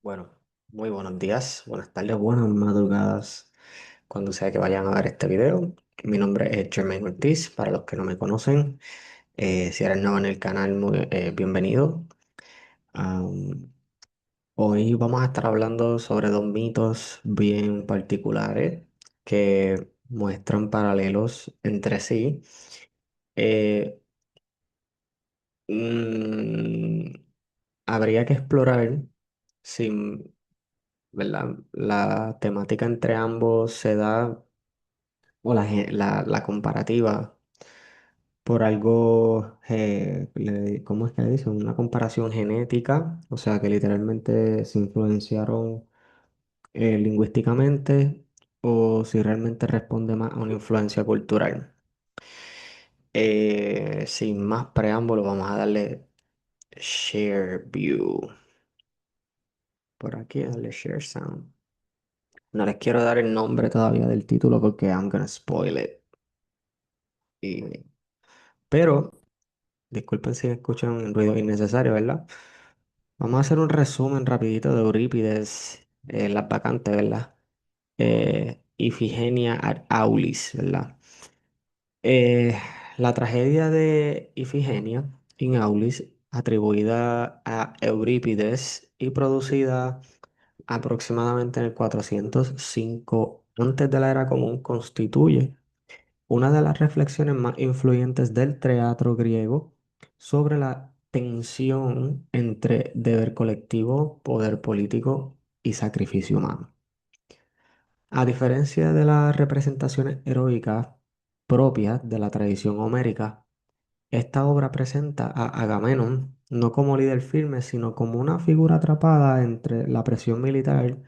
Bueno, muy buenos días, buenas tardes, buenas madrugadas, cuando sea que vayan a ver este video. Mi nombre es Jermaine Ortiz, para los que no me conocen. Si eres nuevo en el canal, bienvenido. Am, Hoy vamos a estar hablando sobre dos mitos bien particulares que muestran paralelos entre sí. Eh, mm, Habría que explorar si, ¿verdad? La temática entre ambos se da, o la comparativa, por algo, ¿cómo es que le dicen? Una comparación genética, o sea, que literalmente se influenciaron lingüísticamente, o si realmente responde más a una influencia cultural. Sin más preámbulo, vamos a darle Share View. Por aquí, darle Share Sound. No les quiero dar el nombre todavía del título porque I'm gonna spoil it. Y- pero, disculpen si escuchan ruido innecesario, ¿verdad? Vamos a hacer un resumen rapidito de Eurípides, las vacantes, ¿verdad? Ifigenia ad Aulis, ¿verdad? Eh, la tragedia de Ifigenia in Aulis, atribuida a Eurípides y producida aproximadamente en el 405 antes de la era común, constituye una de las reflexiones más influyentes del teatro griego sobre la tensión entre deber colectivo, poder político y sacrificio humano. A diferencia de las representaciones heroicas propias de la tradición homérica, esta obra presenta a Agamenón no como líder firme, sino como una figura atrapada entre la presión militar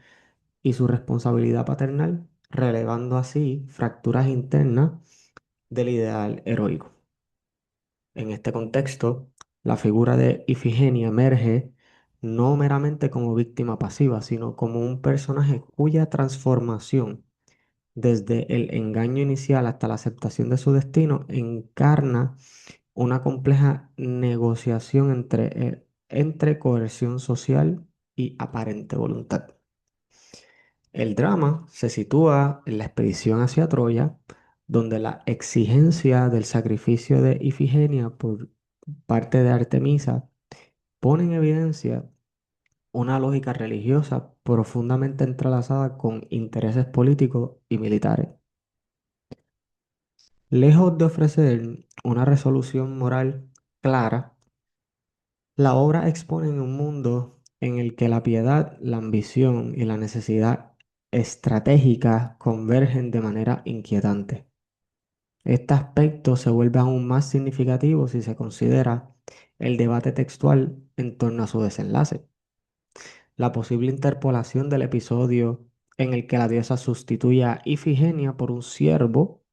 y su responsabilidad paternal, relevando así fracturas internas del ideal heroico. En este contexto, la figura de Ifigenia emerge no meramente como víctima pasiva, sino como un personaje cuya transformación, desde el engaño inicial hasta la aceptación de su destino, encarna una compleja negociación entre coerción social y aparente voluntad. El drama se sitúa en la expedición hacia Troya, donde la exigencia del sacrificio de Ifigenia por parte de Artemisa pone en evidencia una lógica religiosa profundamente entrelazada con intereses políticos y militares. Lejos de ofrecer una resolución moral clara, la obra expone un mundo en el que la piedad, la ambición y la necesidad estratégica convergen de manera inquietante. Este aspecto se vuelve aún más significativo si se considera el debate textual en torno a su desenlace. La posible interpolación del episodio en el que la diosa sustituye a Ifigenia por un ciervo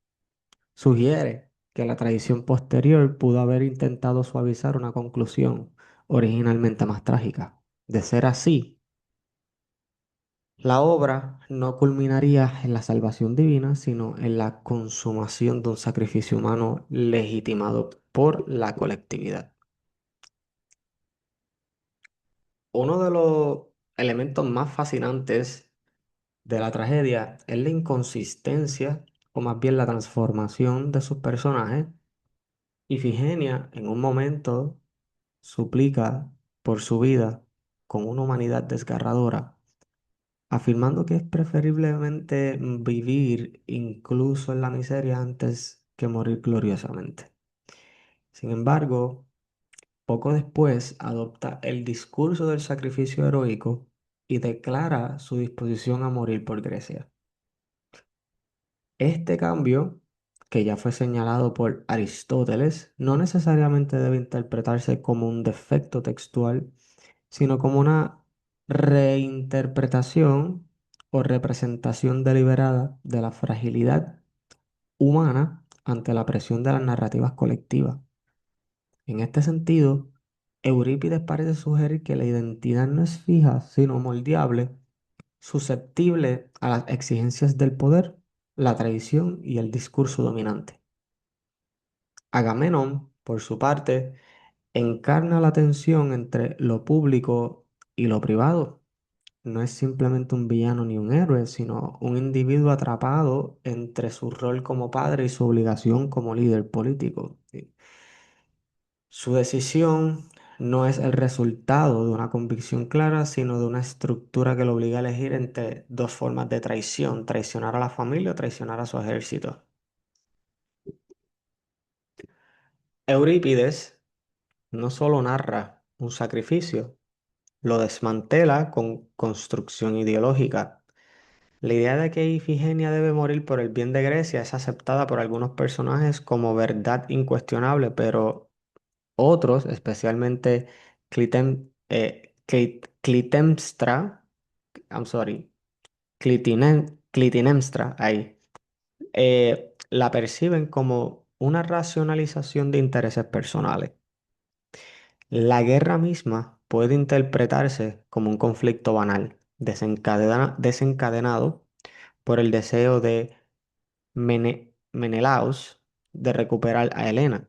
sugiere que la tradición posterior pudo haber intentado suavizar una conclusión originalmente más trágica. De ser así, la obra no culminaría en la salvación divina, sino en la consumación de un sacrificio humano legitimado por la colectividad. Uno de los elementos más fascinantes de la tragedia es la inconsistencia, o más bien la transformación de sus personajes. Ifigenia, en un momento, suplica por su vida con una humanidad desgarradora, afirmando que es preferiblemente vivir incluso en la miseria antes que morir gloriosamente. Sin embargo, poco después adopta el discurso del sacrificio heroico y declara su disposición a morir por Grecia. Este cambio, que ya fue señalado por Aristóteles, no necesariamente debe interpretarse como un defecto textual, sino como una reinterpretación o representación deliberada de la fragilidad humana ante la presión de las narrativas colectivas. En este sentido, Eurípides parece sugerir que la identidad no es fija, sino moldeable, susceptible a las exigencias del poder, la tradición y el discurso dominante. Agamenón, por su parte, encarna la tensión entre lo público y lo privado, no es simplemente un villano ni un héroe, sino un individuo atrapado entre su rol como padre y su obligación como líder político. Su decisión no es el resultado de una convicción clara, sino de una estructura que lo obliga a elegir entre dos formas de traición: traicionar a la familia o traicionar a su ejército. Eurípides no solo narra un sacrificio, lo desmantela con construcción ideológica. La idea de que Ifigenia debe morir por el bien de Grecia es aceptada por algunos personajes como verdad incuestionable, pero otros, especialmente Clitemnestra, I'm sorry, Clitemnestra, ahí, la perciben como una racionalización de intereses personales. La guerra misma puede interpretarse como un conflicto banal, desencadenado por el deseo de Menelaos de recuperar a Helena,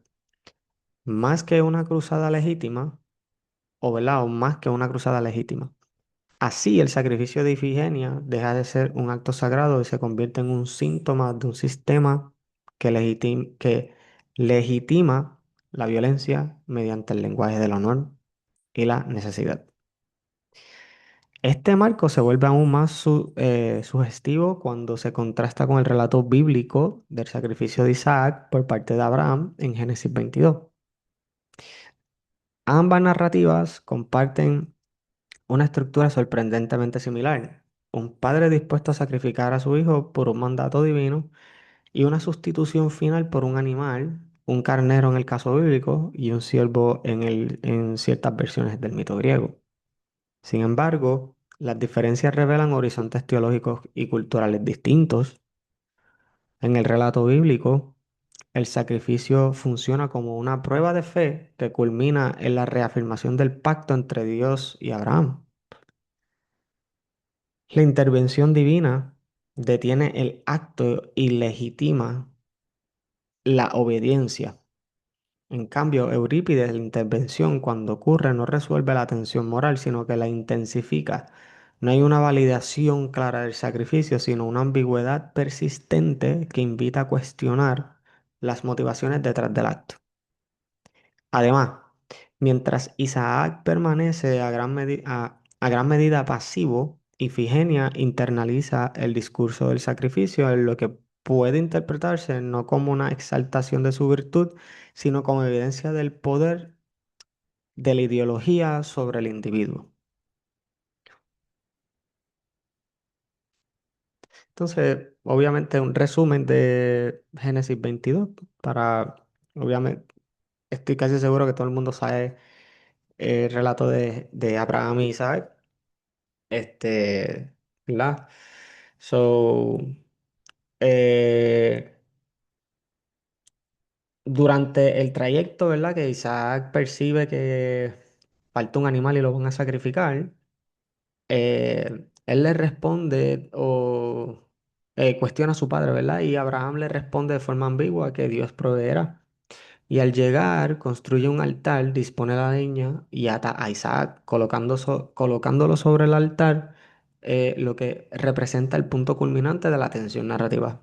más que una cruzada legítima, o ¿verdad? O más que una cruzada legítima. Así, el sacrificio de Ifigenia deja de ser un acto sagrado y se convierte en un síntoma de un sistema que legitima la violencia mediante el lenguaje del honor y la necesidad. Este marco se vuelve aún más sugestivo cuando se contrasta con el relato bíblico del sacrificio de Isaac por parte de Abraham en Génesis 22. Ambas narrativas comparten una estructura sorprendentemente similar: un padre dispuesto a sacrificar a su hijo por un mandato divino y una sustitución final por un animal, un carnero en el caso bíblico y un ciervo en ciertas versiones del mito griego. Sin embargo, las diferencias revelan horizontes teológicos y culturales distintos. En el relato bíblico, el sacrificio funciona como una prueba de fe que culmina en la reafirmación del pacto entre Dios y Abraham. La intervención divina detiene el acto y legitima la obediencia. En cambio, Eurípides, la intervención cuando ocurre no resuelve la tensión moral, sino que la intensifica. No hay una validación clara del sacrificio, sino una ambigüedad persistente que invita a cuestionar las motivaciones detrás del acto. Además, mientras Isaac permanece a gran medida pasivo, Ifigenia internaliza el discurso del sacrificio, en lo que puede interpretarse no como una exaltación de su virtud, sino como evidencia del poder de la ideología sobre el individuo. Entonces, obviamente, un resumen de Génesis 22 para, obviamente, estoy casi seguro que todo el mundo sabe el relato de Abraham y Isaac. ¿Verdad? So, eh, durante el trayecto, ¿verdad? Que Isaac percibe que falta un animal y lo van a sacrificar, él le responde o cuestiona a su padre, ¿verdad? Y Abraham le responde de forma ambigua que Dios proveerá. Y al llegar, construye un altar, dispone la leña y ata a Isaac, colocándolo sobre el altar, lo que representa el punto culminante de la tensión narrativa.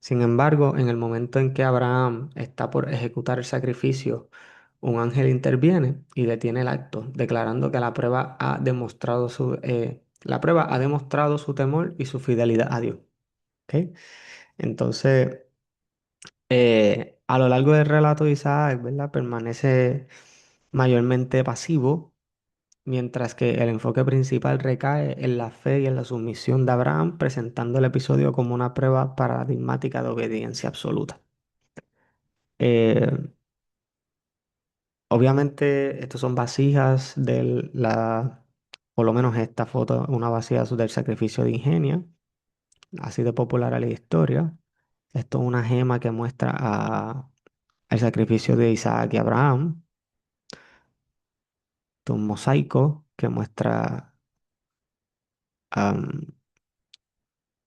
Sin embargo, en el momento en que Abraham está por ejecutar el sacrificio, un ángel interviene y detiene el acto, declarando que la prueba ha demostrado su temor y su fidelidad a Dios. ¿Ok? Entonces, a lo largo del relato de Isaac, ¿verdad? Permanece mayormente pasivo, mientras que el enfoque principal recae en la fe y en la sumisión de Abraham, presentando el episodio como una prueba paradigmática de obediencia absoluta. Eh, Obviamente, estos son vasijas por lo menos esta foto, una vasija del sacrificio de Ingenia, así de popular a la historia. Esto es una gema que muestra el sacrificio de Isaac y Abraham. Esto es un mosaico que muestra am,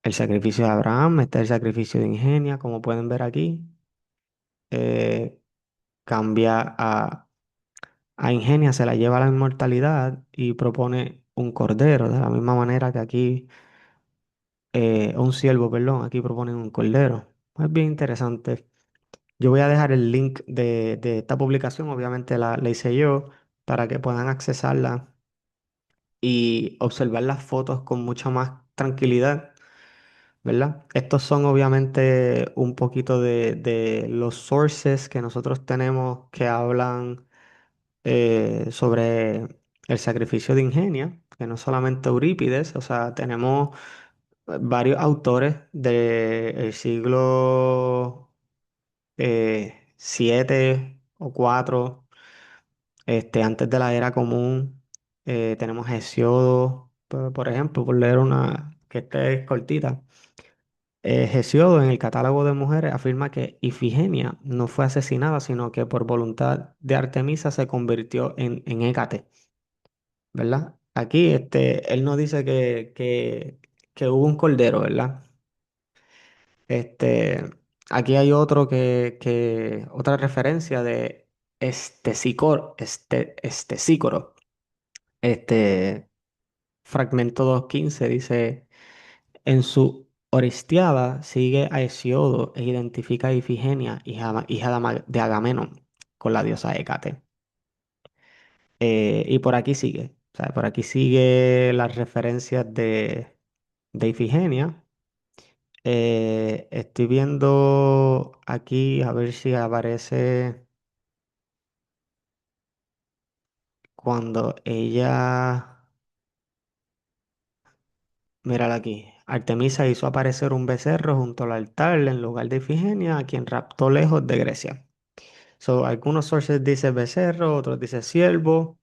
el sacrificio de Abraham. Este es el sacrificio de Ingenia, como pueden ver aquí. Eh, Cambia a Ingenia, se la lleva a la inmortalidad y propone un cordero, de la misma manera que aquí, un ciervo, perdón, aquí proponen un cordero. Es bien interesante. Yo voy a dejar el link de esta publicación, obviamente la hice yo, para que puedan accesarla y observar las fotos con mucha más tranquilidad, ¿verdad? Estos son obviamente un poquito de los sources que nosotros tenemos que hablan sobre el sacrificio de Ingenia, que no solamente Eurípides, o sea, tenemos varios autores del siglo 7 o 4, antes de la era común. Tenemos Hesíodo, por ejemplo, por leer una que esta es cortita. Hesíodo en el catálogo de mujeres afirma que Ifigenia no fue asesinada, sino que por voluntad de Artemisa se convirtió en Hécate, ¿verdad? Aquí él nos dice que hubo un cordero, ¿verdad? Este, aquí hay otra referencia de Estesícoro. Este, fragmento 2.15 dice, en su Oristiada sigue a Hesiodo e identifica a Ifigenia, hija de Agamenón, con la diosa Hécate. Y por aquí sigue, o sea, por aquí sigue las referencias de Ifigenia. Estoy viendo aquí a ver si aparece cuando ella, mírala aquí, Artemisa hizo aparecer un becerro junto al altar en lugar de Ifigenia, a quien raptó lejos de Grecia. So, algunos sources dicen becerro, otros dicen siervo,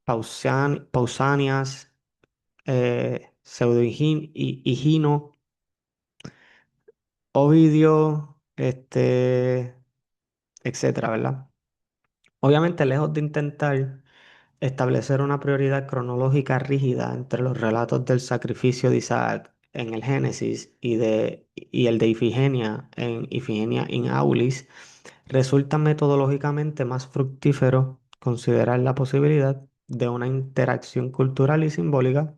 Pausanias, Higino, Ovidio, etcétera, ¿verdad? Obviamente, lejos de intentar establecer una prioridad cronológica rígida entre los relatos del sacrificio de Isaac en el Génesis y el de Ifigenia en Ifigenia in Aulis, resulta metodológicamente más fructífero considerar la posibilidad de una interacción cultural y simbólica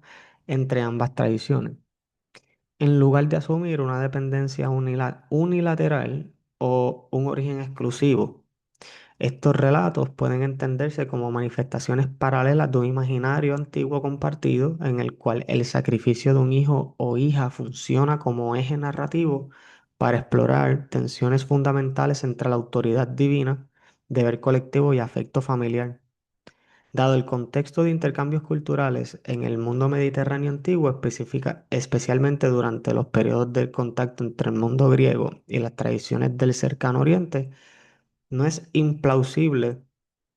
entre ambas tradiciones, en lugar de asumir una dependencia unilateral o un origen exclusivo. Estos relatos pueden entenderse como manifestaciones paralelas de un imaginario antiguo compartido en el cual el sacrificio de un hijo o hija funciona como eje narrativo para explorar tensiones fundamentales entre la autoridad divina, deber colectivo y afecto familiar. Dado el contexto de intercambios culturales en el mundo mediterráneo antiguo, especialmente durante los periodos del contacto entre el mundo griego y las tradiciones del cercano oriente, no es implausible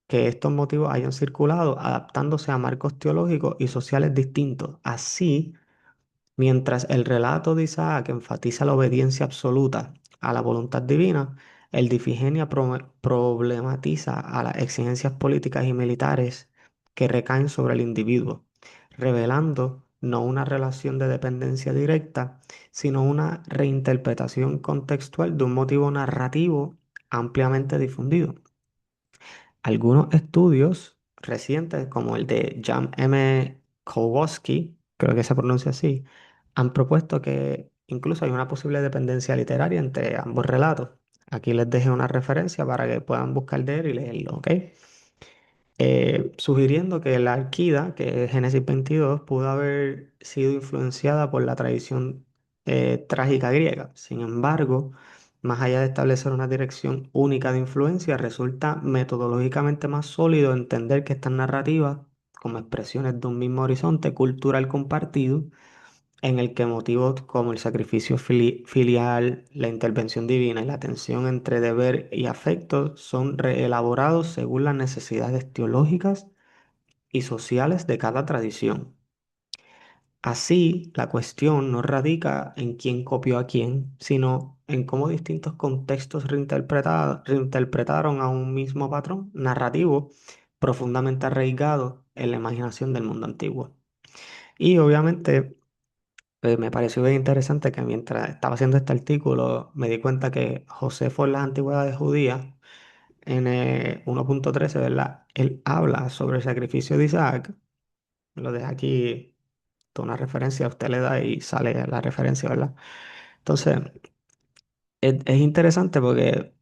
que estos motivos hayan circulado adaptándose a marcos teológicos y sociales distintos. Así, mientras el relato de Isaac enfatiza la obediencia absoluta a la voluntad divina, el de Ifigenia problematiza a las exigencias políticas y militares que recaen sobre el individuo, revelando no una relación de dependencia directa, sino una reinterpretación contextual de un motivo narrativo ampliamente difundido. Algunos estudios recientes, como el de Jan M. Kowalski, creo que se pronuncia así, han propuesto que incluso hay una posible dependencia literaria entre ambos relatos. Aquí les dejé una referencia para que puedan buscar de él y leerlo, ¿ok? Sugiriendo que la Arquida, que es Génesis 22, pudo haber sido influenciada por la tradición trágica griega. Sin embargo, más allá de establecer una dirección única de influencia, resulta metodológicamente más sólido entender que estas narrativas, como expresiones de un mismo horizonte cultural compartido, en el que motivos como el sacrificio filial, la intervención divina y la tensión entre deber y afecto son reelaborados según las necesidades teológicas y sociales de cada tradición. Así, la cuestión no radica en quién copió a quién, sino en cómo distintos contextos reinterpretaron a un mismo patrón narrativo profundamente arraigado en la imaginación del mundo antiguo. Y obviamente me pareció bien interesante que mientras estaba haciendo este artículo me di cuenta que Josefo en las Antigüedades Judías, en 1.13, ¿verdad? Él habla sobre el sacrificio de Isaac Lo deja aquí, una referencia, usted le da y sale la referencia, ¿verdad? Entonces, es interesante porque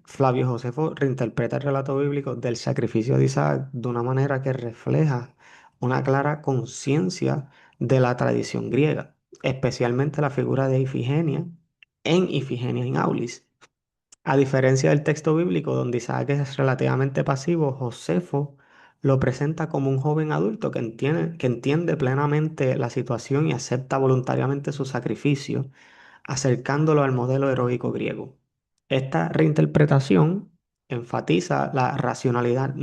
Flavio Josefo reinterpreta el relato bíblico del sacrificio de Isaac de una manera que refleja una clara conciencia de la tradición griega, especialmente la figura de Ifigenia en Aulis. A diferencia del texto bíblico donde Isaac es relativamente pasivo, Josefo lo presenta como un joven adulto que entiende plenamente la situación y acepta voluntariamente su sacrificio, acercándolo al modelo heroico griego. Esta reinterpretación enfatiza la racionalidad,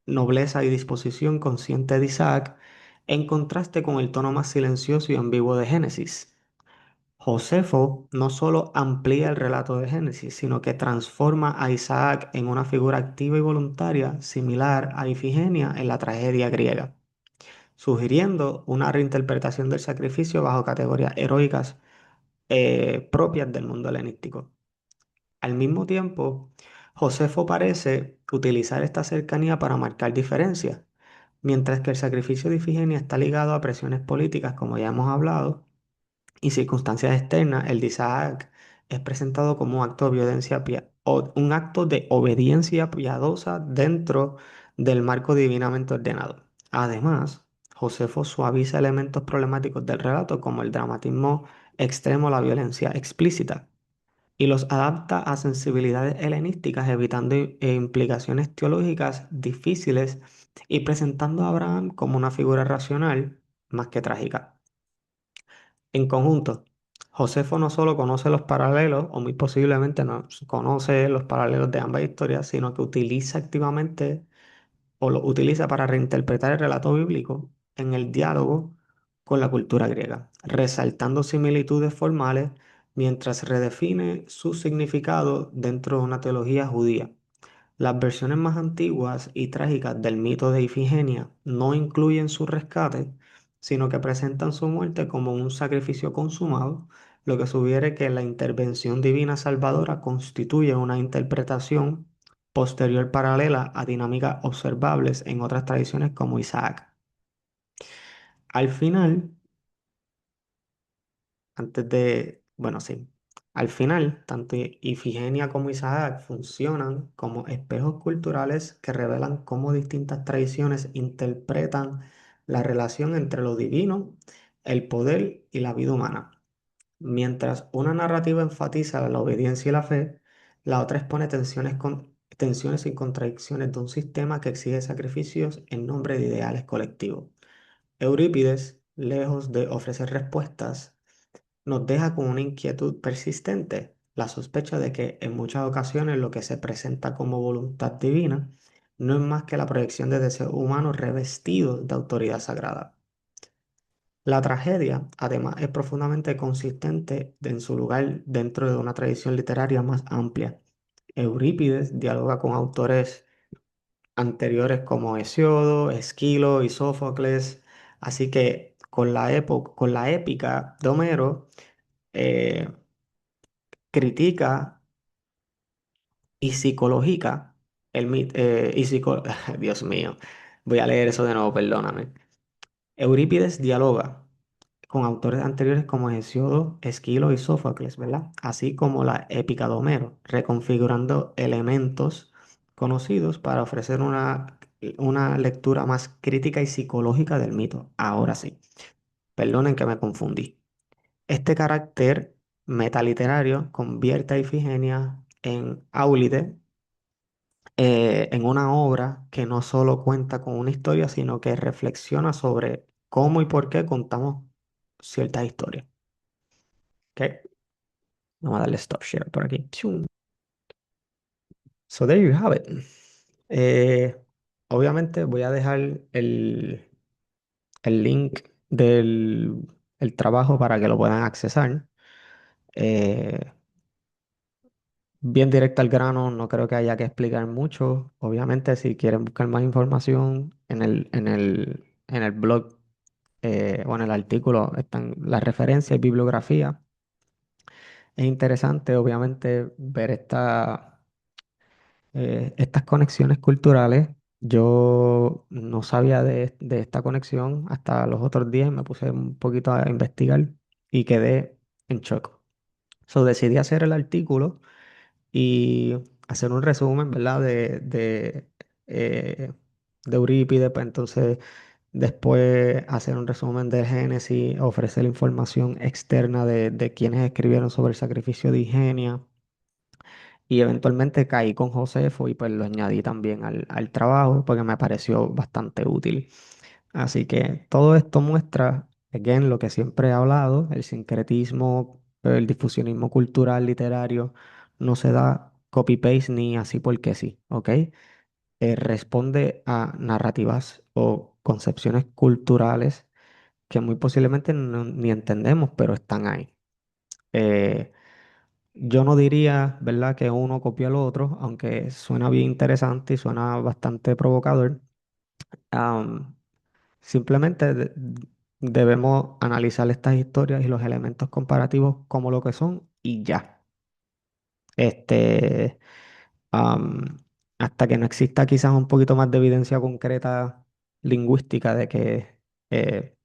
nobleza y disposición consciente de Isaac, en contraste con el tono más silencioso y ambiguo de Génesis. Josefo no solo amplía el relato de Génesis, sino que transforma a Isaac en una figura activa y voluntaria similar a Ifigenia en la tragedia griega, sugiriendo una reinterpretación del sacrificio bajo categorías heroicas propias del mundo helenístico. Al mismo tiempo, Josefo parece utilizar esta cercanía para marcar diferencias, mientras que el sacrificio de Ifigenia está ligado a presiones políticas, como ya hemos hablado, y circunstancias externas. El de Isaac es presentado como un acto de un acto de obediencia piadosa dentro del marco divinamente ordenado. Además, Josefo suaviza elementos problemáticos del relato como el dramatismo extremo, la violencia explícita, y los adapta a sensibilidades helenísticas, evitando implicaciones teológicas difíciles y presentando a Abraham como una figura racional más que trágica. En conjunto, Josefo no solo conoce los paralelos, o muy posiblemente no conoce los paralelos de ambas historias, sino que utiliza activamente o lo utiliza para reinterpretar el relato bíblico en el diálogo con la cultura griega, resaltando similitudes formales mientras redefine su significado dentro de una teología judía. Las versiones más antiguas y trágicas del mito de Ifigenia no incluyen su rescate, sino que presentan su muerte como un sacrificio consumado, lo que sugiere que la intervención divina salvadora constituye una interpretación posterior paralela a dinámicas observables en otras tradiciones como Isaac. Al final, bueno, sí. Al final, tanto Ifigenia como Isaac funcionan como espejos culturales que revelan cómo distintas tradiciones interpretan la relación entre lo divino, el poder y la vida humana. Mientras una narrativa enfatiza la obediencia y la fe, la otra expone tensiones y contradicciones de un sistema que exige sacrificios en nombre de ideales colectivos. Eurípides, lejos de ofrecer respuestas, nos deja con una inquietud persistente, la sospecha de que en muchas ocasiones lo que se presenta como voluntad divina no es más que la proyección de deseos humanos revestidos de autoridad sagrada. La tragedia, además, es profundamente consistente en su lugar dentro de una tradición literaria más amplia. Eurípides dialoga con autores anteriores como Hesiodo, Esquilo y Sófocles, así que con la épica de Homero, eh, critica y psicológica Dios mío, voy a leer eso de nuevo, perdóname. Eurípides dialoga con autores anteriores como Hesíodo, Esquilo y Sófocles, ¿verdad? Así como la épica de Homero, reconfigurando elementos conocidos para ofrecer una lectura más crítica y psicológica del mito. Ahora sí, perdonen que me confundí. Este carácter metaliterario convierte a Ifigenia en Áulide, en una obra que no solo cuenta con una historia, sino que reflexiona sobre cómo y por qué contamos ciertas historias. ¿Ok? Vamos a darle stop share por aquí. Chum. So there you have it. Eh, Obviamente voy a dejar el link del el trabajo para que lo puedan accesar. Eh, Bien directo al grano, no creo que haya que explicar mucho. Obviamente, si quieren buscar más información en el blog o en el artículo están las referencias y bibliografía. Es interesante, obviamente, ver estas conexiones culturales Yo no sabía de esta conexión hasta los otros días, me puse un poquito a investigar y quedé en shock. So, decidí hacer el artículo y hacer un resumen, ¿verdad? Eh, de Eurípides, pues entonces después hacer un resumen del Génesis, ofrecer información externa de quienes escribieron sobre el sacrificio de Igenia y eventualmente caí con Josefo y pues lo añadí también al trabajo porque me pareció bastante útil. Así que todo esto muestra, again, lo que siempre he hablado, el sincretismo, el difusionismo cultural, literario, no se da copy-paste ni así porque sí, ¿ok? Responde a narrativas o concepciones culturales que muy posiblemente ni entendemos, pero están ahí. Eh, yo no diría, ¿verdad?, que uno copia al otro, aunque suena bien interesante y suena bastante provocador. Am, Simplemente debemos analizar estas historias y los elementos comparativos como lo que son y ya. Este, am, hasta que no exista quizás un poquito más de evidencia concreta lingüística de que eh,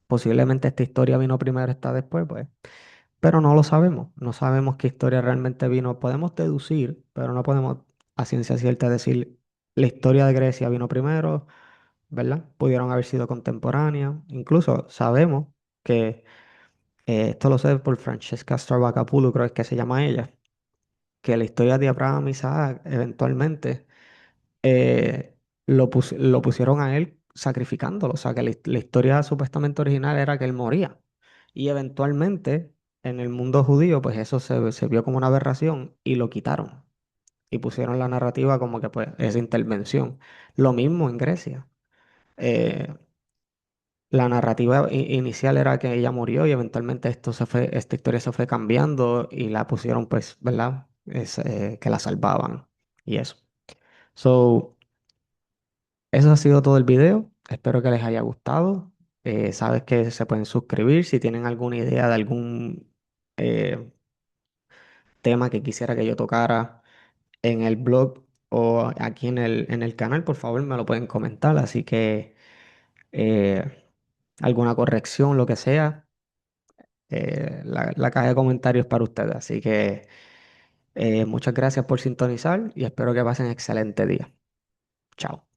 posiblemente esta historia vino primero, esta después, pues. Pero no lo sabemos. No sabemos qué historia realmente vino. Podemos deducir, pero no podemos a ciencia cierta decir la historia de Grecia vino primero, ¿verdad? Pudieron haber sido contemporáneas. Incluso sabemos que, esto lo sé por Francesca Starvakapoulou, creo que se llama ella, que la historia de Abraham y Isaac eventualmente lo pusieron a él sacrificándolo. O sea, que la historia supuestamente original era que él moría. Y eventualmente en el mundo judío, pues eso se vio como una aberración y lo quitaron. Y pusieron la narrativa como que pues esa intervención. Lo mismo en Grecia. Eh, la narrativa inicial era que ella murió y eventualmente esta historia se fue cambiando y la pusieron pues, ¿verdad? Que la salvaban y eso. So, eso ha sido todo el video. Espero que les haya gustado. Sabes que se pueden suscribir si tienen alguna idea de algún eh, tema que quisiera que yo tocara en el blog o aquí en el canal, por favor me lo pueden comentar. Así que alguna corrección, lo que sea, la caja de comentarios para ustedes. Así que muchas gracias por sintonizar y espero que pasen excelente día. Chao.